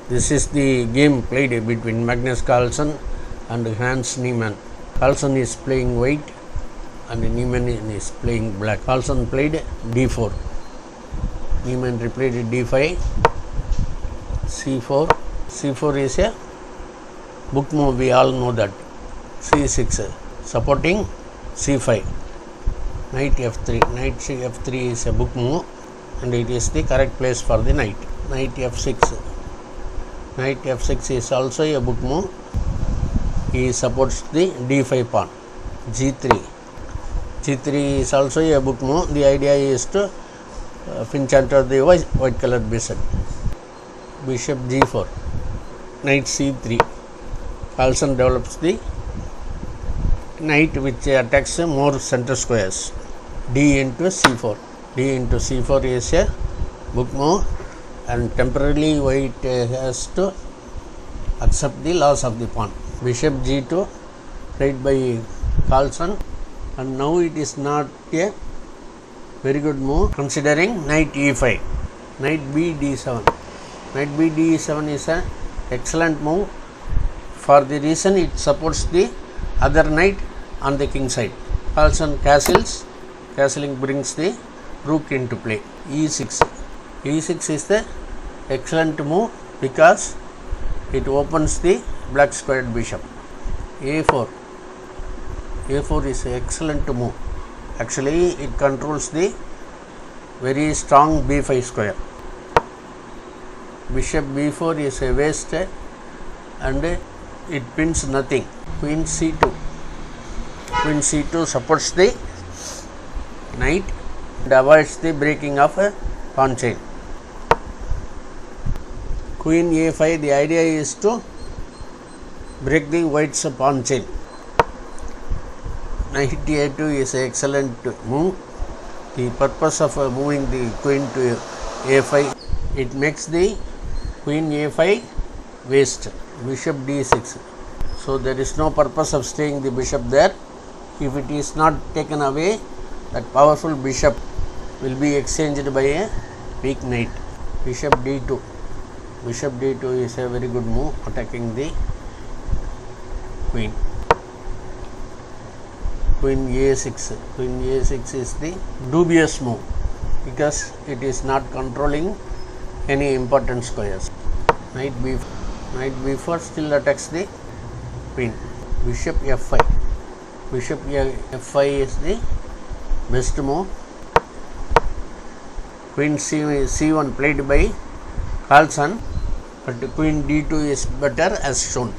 This is the game played between Magnus Carlsen and Hans Niemann. Carlsen is playing white and Niemann is playing black. Carlsen played d4. Niemann replayed d5, c4. c4 is a book move, we all know that. c6 supporting c5. Knight f3. Knight f3 is a book move and it is the correct place for the knight. Knight f6. Knight f6 is also a book move. He supports the d5 pawn. g3. g3 is also a book move. The idea is to pinch enter the white colored bishop. Bishop g4. Knight c3. Carlsen develops the knight which attacks more center squares. D into c4. D into c4 is a book move and temporarily white has to accept the loss of the pawn. Bishop g2 played by Carlsen, and now it is not a very good move considering knight e5. Knight b d7. Knight b d7 is an excellent move for the reason it supports the other knight on the king side. Carlsen castles. Castling brings the rook into play. e6. e6 is the excellent move because it opens the black squared bishop. a4. a4 is an excellent move. Actually it controls the very strong b5 square. Bishop b4 is a waste and it pins nothing. Queen c2. Queen c2 supports the knight and avoids the breaking of a pawn chain. Queen a5, the idea is to break the white's pawn chain. Knight a2 is an excellent move. The purpose of moving the queen to a5, it makes the queen a5 waste. Bishop d6. So there is no purpose of staying the bishop there. If it is not taken away, that powerful bishop will be exchanged by a weak knight. Bishop d2. Bishop d2 is a very good move attacking the queen. Queen a6. Queen a6 is the dubious move because it is not controlling any important squares. Knight b4. Knight b4 still attacks the queen. Bishop f5. Bishop f5 is the best move. Queen c1 played by Carlsen, but queen d2 is better as shown.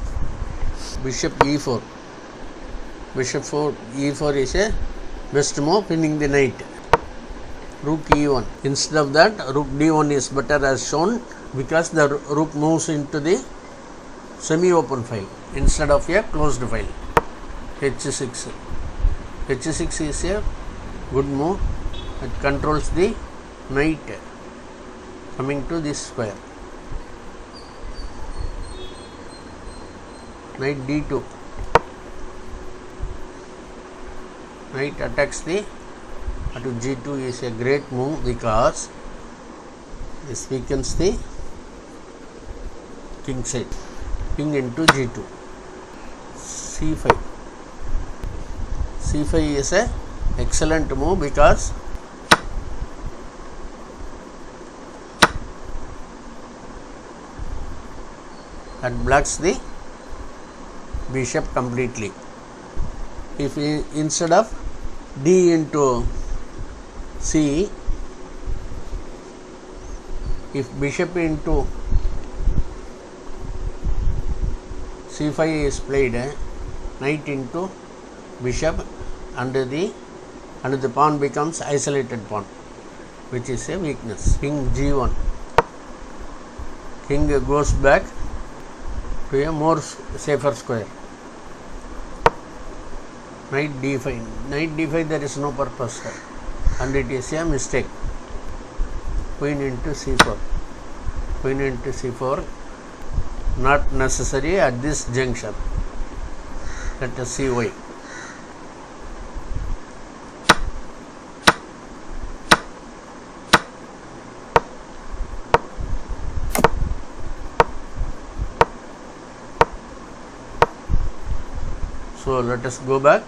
Bishop e4. Bishop e4 is a best move, pinning the knight. Rook e1. Instead of that, rook d1 is better as shown because the rook moves into the semi-open file instead of a closed file. h6. h6 is a good move. It controls the knight coming to this square. Knight d2. Knight attacks the to g2 is a great move because this weakens the king side. King into g2. c5. c5 is a excellent move because that blocks the bishop completely. If instead of d into c, if bishop into c5 is played, knight into bishop and the pawn becomes isolated pawn, which is a weakness. King g1. King goes back to a more safer square. Knight d5. Knight d5 there is no purpose and it is a mistake. Queen into c4. Queen into c4 not necessary at this juncture. Let us see why. So let us go back.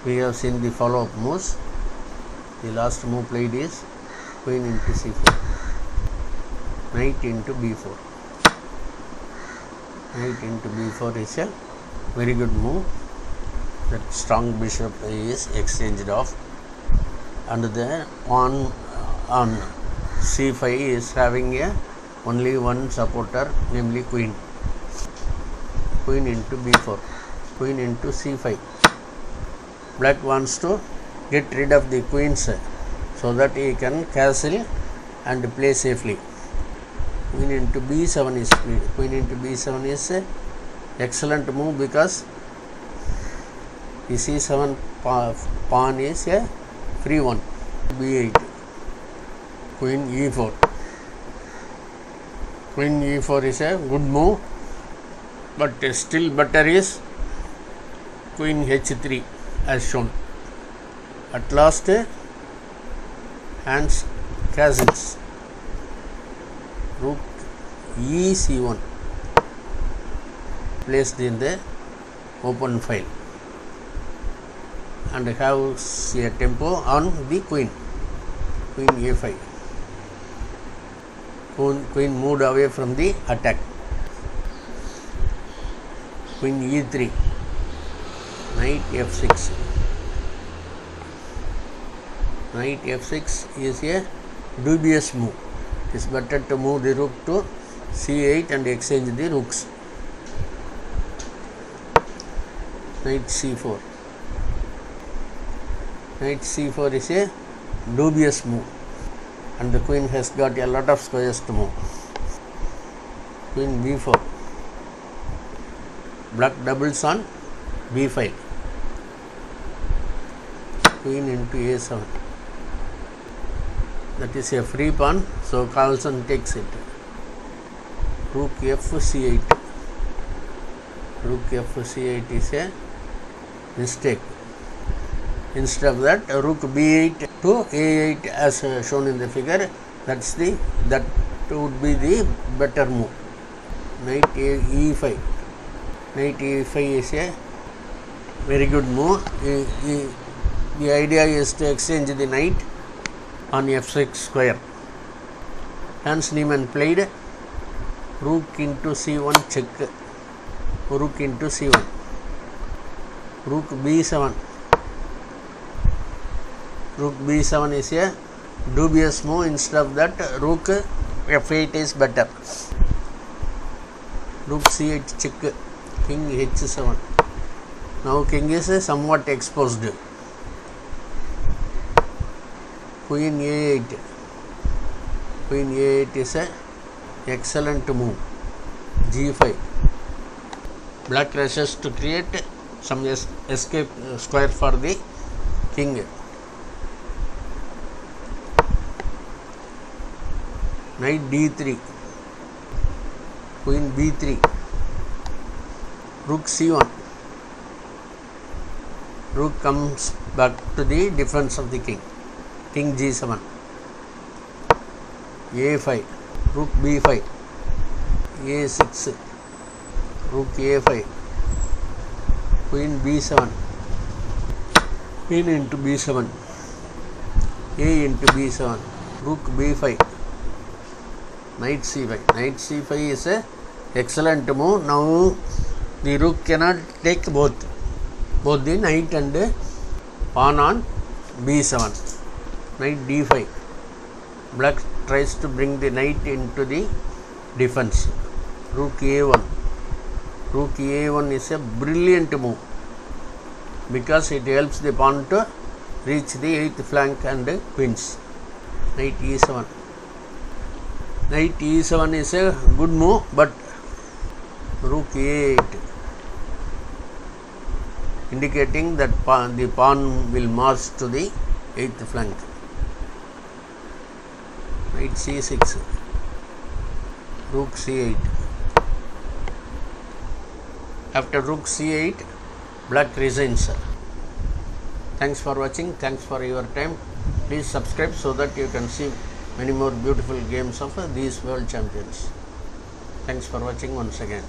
We have seen the follow-up moves. The last move played is queen into c4, knight into b4. Knight into b4 is a very good move. That strong bishop is exchanged off, and the pawn on c5 is having only one supporter, namely queen. Queen into b4, queen into c5. Black wants to get rid of the queens so that he can castle and play safely. Queen into b7 is played. Queen into b7 is a excellent move because the c7 pawn is a free one. b8, queen e4. Queen e4 is a good move, but still better is queen h3 as shown. At last, hands castles. Rook e c1 placed in the open file and has a tempo on the queen. Queen a5. Queen moved away from the attack. Queen e3, knight f6. Knight f6 is a dubious move. It is better to move the rook to c8 and exchange the rooks. Knight c4. Knight c4 is a dubious move, and the queen has got a lot of squares to move. Queen b4. Black doubles on b5. Queen into a7. That is a free pawn, so Carlsen takes it. Rook f c8. Rook f c8 is a mistake. Instead of that, rook b8 to a8 as shown in the figure. That would be the better move. Knight e5. Knight e5 is a very good move. The idea is to exchange the knight on f6 square. Hence Niemann played rook into c1 check. Rook into c1. Rook b7. Rook b7 is a dubious move. Instead of that, rook f8 is better. Rook c8 check. King h7. Now king is somewhat exposed. Queen a8. Queen a8 is a excellent move. g5. Black rushes to create some escape square for the king. Knight d3. Queen b3. Rook c1. Rook comes back to the defense of the king. King g7. a5. Rook b5. a6. Rook a5. Queen b7. Queen into b7. a into b7. Rook b5. Knight c5. Knight c5 is a excellent move. Now the rook cannot take both the knight and pawn on b7. Knight d5. Black tries to bring the knight into the defense. Rook a1. Rook a1 is a brilliant move because it helps the pawn to reach the 8th flank and queens. Knight e7. Knight e7 is a good move, but rook a8 indicating that the pawn will march to the 8th flank. Knight c6. Rook c8. After rook c8, black resigns. Thanks for watching. Thanks for your time. Please subscribe so that you can see many more beautiful games of these world champions. Thanks for watching once again.